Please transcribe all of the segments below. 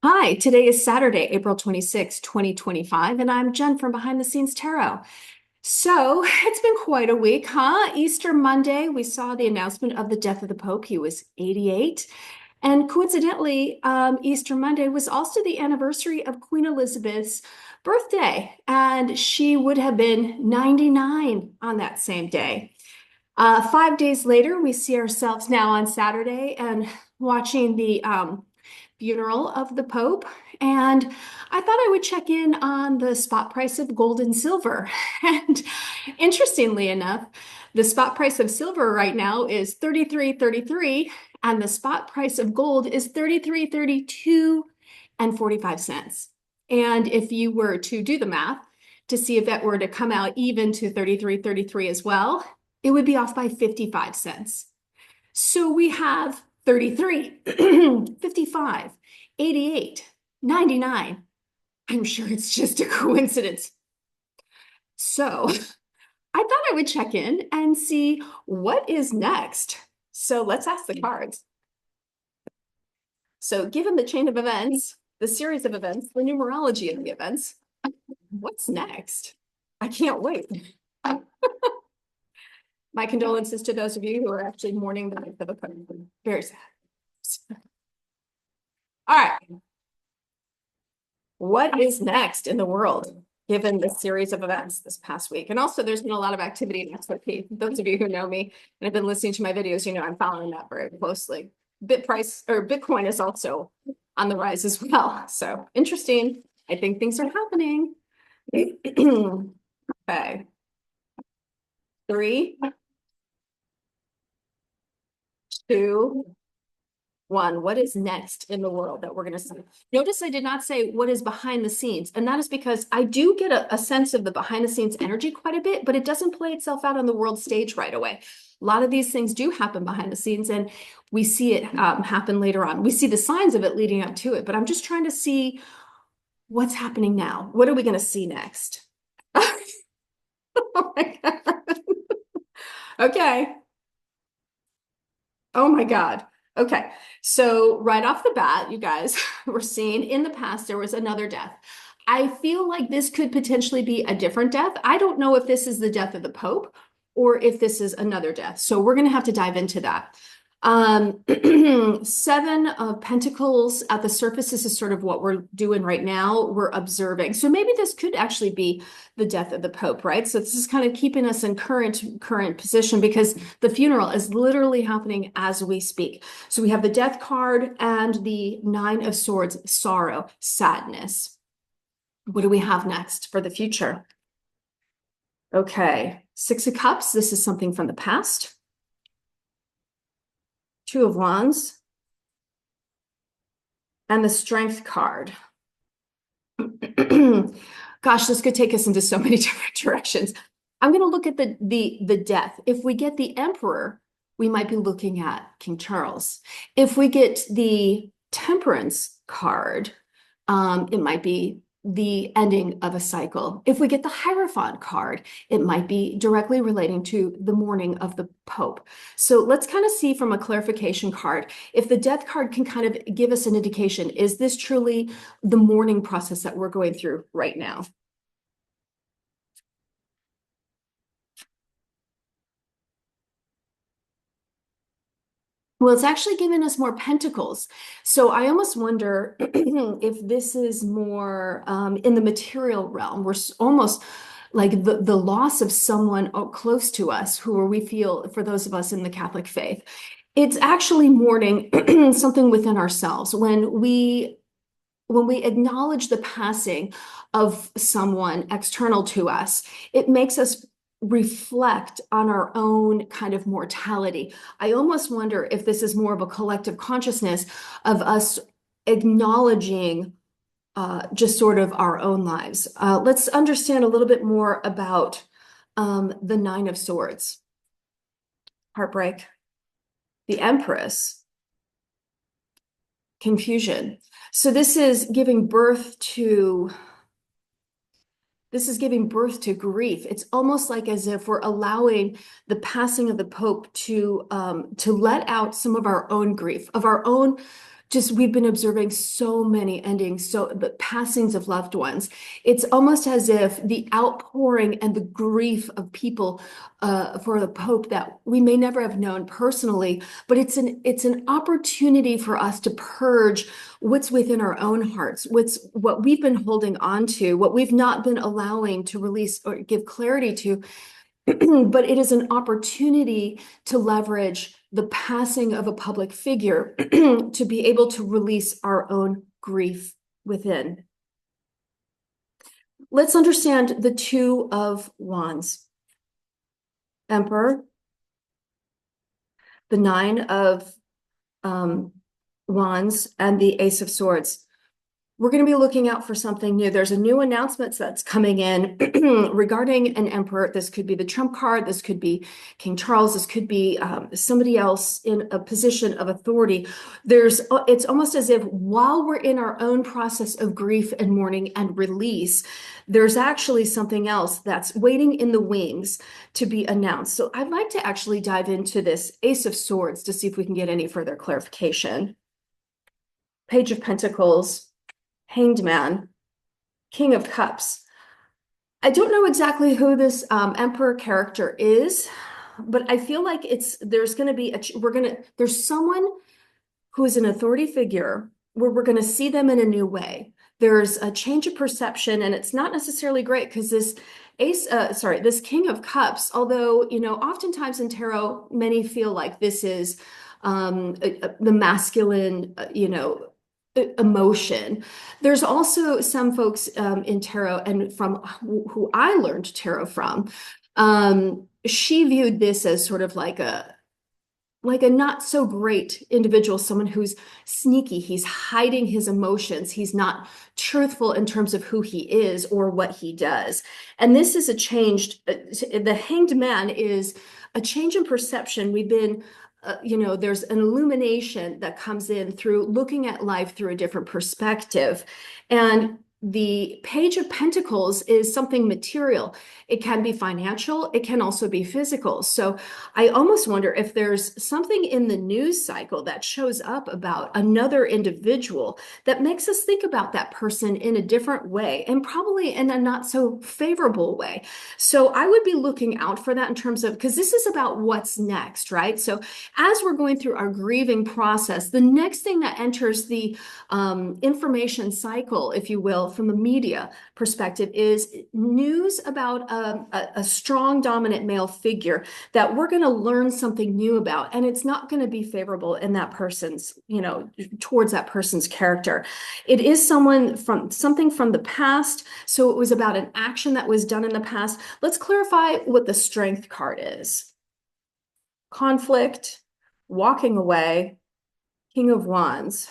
Hi, today is Saturday, April 26, 2025, and I'm Jen from Behind the Scenes Tarot. So it's been quite a week, huh? Easter Monday, we saw the announcement of the death of the Pope. He was 88. And coincidentally, Easter Monday was also the anniversary of Queen Elizabeth's birthday, and she would have been 99 on that same day. 5 days later, we see ourselves now on Saturday and watching the funeral of the Pope. And I thought I would check in on the spot price of gold and silver. And interestingly enough, the spot price of silver right now is 33.33, and the spot price of gold is 33.32 and 45 cents. And if you were to do the math to see if that were to come out even to 33.33 as well, it would be off by 55 cents. So we have 33, 55, 88, 99. I'm sure it's just a coincidence. So I thought I would check in and see what is next. So let's ask the cards. So given the chain of events, the series of events, the numerology of the events, what's next? I can't wait. My condolences to those of you who are actually mourning the death of a person. Very sad. All right. What is next in the world, given the series of events this past week? And also, there's been a lot of activity in XRP. Those of you who know me and have been listening to my videos, you know I'm following that very closely. Bitcoin is also on the rise as well. So interesting. I think things are happening. Okay. 3, 2, 1. What is next in the world that we're going to see? Notice I did not say what is behind the scenes. And that is because I do get a sense of the behind the scenes energy quite a bit, but it doesn't play itself out on the world stage right away. A lot of these things do happen behind the scenes, and we see it happen later on. We see the signs of it leading up to it, but I'm just trying to see what's happening now. What are we going to see next? Oh my God. Okay. Oh my God. Okay. So right off the bat, you guys, we're seeing in the past there was another death. I feel like this could potentially be a different death. I don't know if this is the death of the Pope or if this is another death. So we're going to have to dive into that. 7 of Pentacles at the surface. This is sort of what we're doing right now. We're observing. So maybe this could actually be the death of the Pope, right? So this is kind of keeping us in current position because the funeral is literally happening as we speak. So we have the death card and the 9 of Swords, sorrow, sadness. What do we have next for the future? Okay, 6 of Cups. This is something from the past. 2 of Wands, and the Strength card. Gosh, this could take us into so many different directions. I'm going to look at the death. If we get the Emperor, we might be looking at King Charles. If we get the Temperance card, it might be the ending of a cycle. If we get the Hierophant card, it might be directly relating to the mourning of the Pope. So let's kind of see from a clarification card, if the death card can kind of give us an indication, is this truly the mourning process that we're going through right now? Well, it's actually giving us more pentacles. So I almost wonder if this is more in the material realm. We're almost like the loss of someone close to us who we feel, for those of us in the Catholic faith. It's actually mourning something within ourselves. When we acknowledge the passing of someone external to us, it makes us reflect on our own kind of mortality. I almost wonder if this is more of a collective consciousness of us acknowledging just sort of our own lives. Let's understand a little bit more about the 9 of Swords, heartbreak, the Empress, confusion. So this is giving birth to grief. It's almost like as if we're allowing the passing of the Pope to let out some of our own grief, of our own just we've been observing so many endings, so the passings of loved ones. It's almost as if the outpouring and the grief of people for the Pope that we may never have known personally, but it's an opportunity for us to purge what's within our own hearts, what we've been holding on to, what we've not been allowing to release or give clarity to. But it is an opportunity to leverage the passing of a public figure to be able to release our own grief within. Let's understand the Two of Wands. Emperor, the Nine of Wands, and the Ace of Swords. We're going to be looking out for something new. There's a new announcement that's coming in regarding an emperor. This could be the Trump card. This could be King Charles. This could be somebody else in a position of authority. It's almost as if while we're in our own process of grief and mourning and release, there's actually something else that's waiting in the wings to be announced. So I'd like to actually dive into this Ace of Swords to see if we can get any further clarification. Page of Pentacles. Hanged Man, King of Cups. I don't know exactly who this Emperor character is, but I feel like there's going to be there's someone who is an authority figure where we're going to see them in a new way. There's a change of perception, and it's not necessarily great because this this King of Cups, although, oftentimes in tarot, many feel like this is the masculine, emotion. There's also some folks in tarot, and from who I learned tarot from, she viewed this as sort of like a not so great individual, someone who's sneaky. He's hiding his emotions. He's not truthful in terms of who he is or what he does. And this is the Hanged Man is a change in perception. We've been there's an illumination that comes in through looking at life through a different perspective. And the Page of Pentacles is something material. It can be financial. It can also be physical. So I almost wonder if there's something in the news cycle that shows up about another individual that makes us think about that person in a different way, and probably in a not so favorable way. So I would be looking out for that in terms of, because this is about what's next, right? So as we're going through our grieving process, the next thing that enters the information cycle, if you will, from the media perspective, is news about a strong dominant male figure that we're going to learn something new about, and it's not going to be favorable in that person's, towards that person's character. It is something from the past, so it was about an action that was done in the past. Let's clarify what the Strength card is. Conflict, walking away, King of Wands.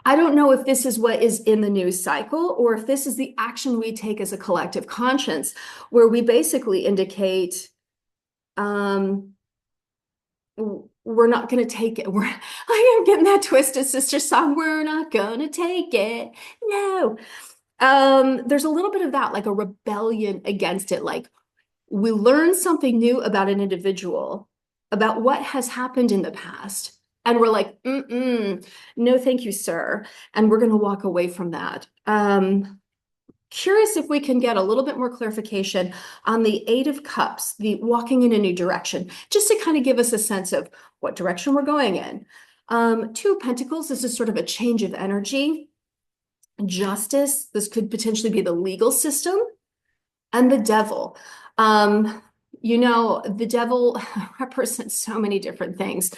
I don't know if this is what is in the news cycle or if this is the action we take as a collective conscience, where we basically indicate we're not going to take it. I am getting that Twisted Sister song. We're not going to take it. No. There's a little bit of that, like a rebellion against it. Like, we learn something new about an individual, about what has happened in the past. And we're like, no, thank you, sir. And we're going to walk away from that. Curious if we can get a little bit more clarification on the Eight of Cups, the walking in a new direction, just to kind of give us a sense of what direction we're going in. Two of Pentacles, this is sort of a change of energy. Justice, this could potentially be the legal system. And the Devil. The devil represents so many different things.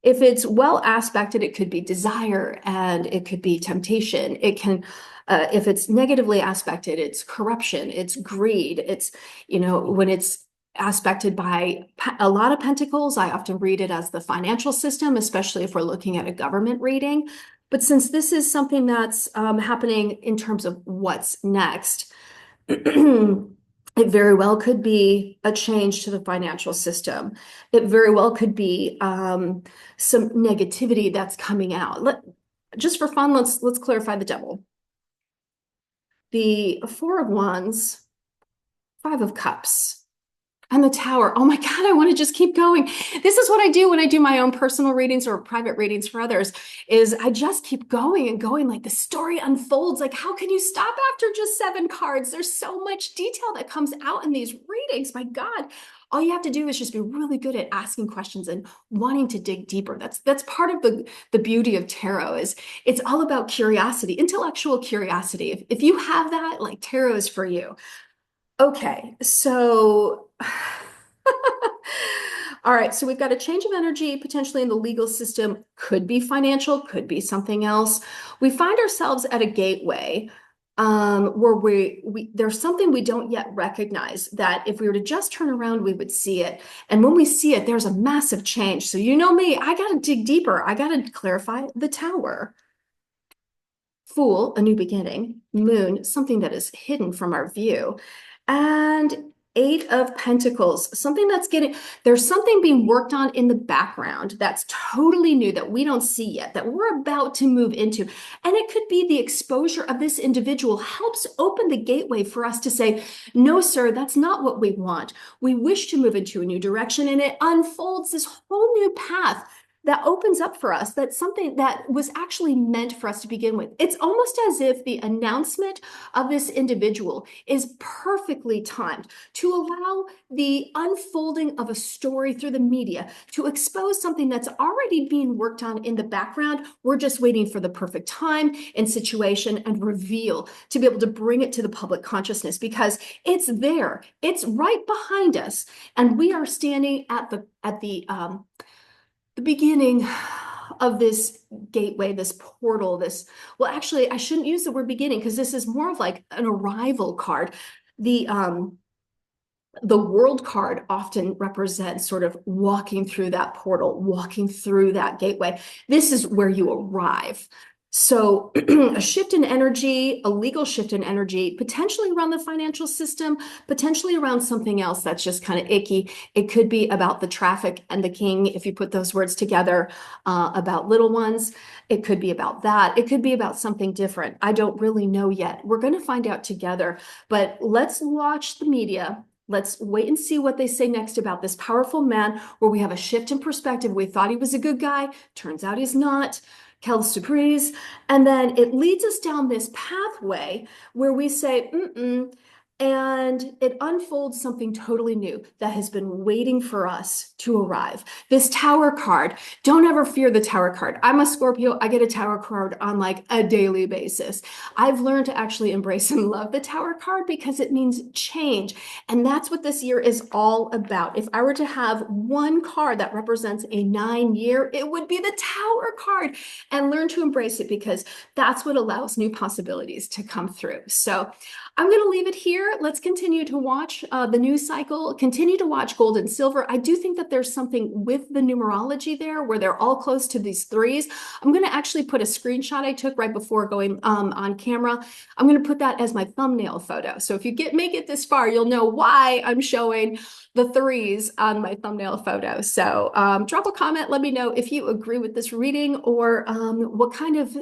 If it's well aspected, it could be desire and it could be temptation. It can, if it's negatively aspected, it's corruption, it's greed. It's, when it's aspected by a lot of pentacles, I often read it as the financial system, especially if we're looking at a government reading. But since this is something that's happening in terms of what's next, it very well could be a change to the financial system. It very well could be some negativity that's coming out. Just for fun, let's clarify the Devil. The Four of Wands, Five of Cups. And the tower. Oh my God, I want to just keep going. This is what I do when I do my own personal readings or private readings for others, is I just keep going and going. Like the story unfolds. Like, how can you stop after just 7 cards? There's so much detail that comes out in these readings. My God. All you have to do is just be really good at asking questions and wanting to dig deeper. That's part of the beauty of tarot is it's all about curiosity, intellectual curiosity. If you have that, like tarot is for you. Okay, so all right, so we've got a change of energy potentially in the legal system, could be financial, could be something else. We find ourselves at a gateway where there's something we don't yet recognize that if we were to just turn around, we would see it. And when we see it, there's a massive change. So you know me, I got to dig deeper. I got to clarify the tower. Fool, a new beginning. Moon, something that is hidden from our view. And Eight of Pentacles, something that's there's something being worked on in the background that's totally new that we don't see yet, that we're about to move into. And it could be the exposure of this individual helps open the gateway for us to say, no, sir, that's not what we want. We wish to move into a new direction. And it unfolds this whole new path that opens up for us. That's something that was actually meant for us to begin with. It's almost as if the announcement of this individual is perfectly timed to allow the unfolding of a story through the media to expose something that's already being worked on in the background. We're just waiting for the perfect time and situation and reveal to be able to bring it to the public consciousness because it's there. It's right behind us. And we are standing at the beginning of this gateway, this portal, well, actually, I shouldn't use the word beginning because this is more of like an arrival card. The world card often represents sort of walking through that portal, walking through that gateway. This is where you arrive. So a shift in energy, a legal shift in energy, potentially around the financial system, potentially around something else that's just kind of icky. It could be about the traffic and the king, if you put those words together, about little ones. It could be about that. It could be about something different. I don't really know yet. We're going to find out together, but let's watch the media. Let's wait and see what they say next about this powerful man where we have a shift in perspective. We thought he was a good guy. Turns out he's not. Quelle surprise. And then it leads us down this pathway where we say, and it unfolds something totally new that has been waiting for us to arrive. This tower card, don't ever fear the tower card. I'm a Scorpio. I get a tower card on like a daily basis. I've learned to actually embrace and love the tower card because it means change. And that's what this year is all about. If I were to have one card that represents a 9-year, it would be the tower card, and learn to embrace it because that's what allows new possibilities to come through. So I'm going to leave it here. Let's continue to watch the news cycle, continue to watch gold and silver. I do think that there's something with the numerology there where they're all close to these threes. I'm going to actually put a screenshot I took right before going on camera. I'm going to put that as my thumbnail photo. So if you make it this far, you'll know why I'm showing the threes on my thumbnail photo. So drop a comment. Let me know if you agree with this reading or what kind of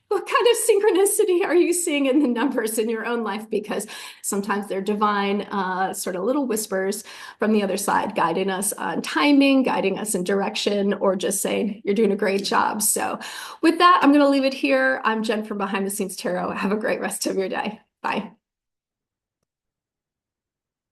what kind of synchronicity are you seeing in the numbers in your own life? Because sometimes they're divine, sort of little whispers from the other side, guiding us on timing, guiding us in direction, or just saying, you're doing a great job. So with that, I'm going to leave it here. I'm Jen from Behind the Scenes Tarot. Have a great rest of your day. Bye.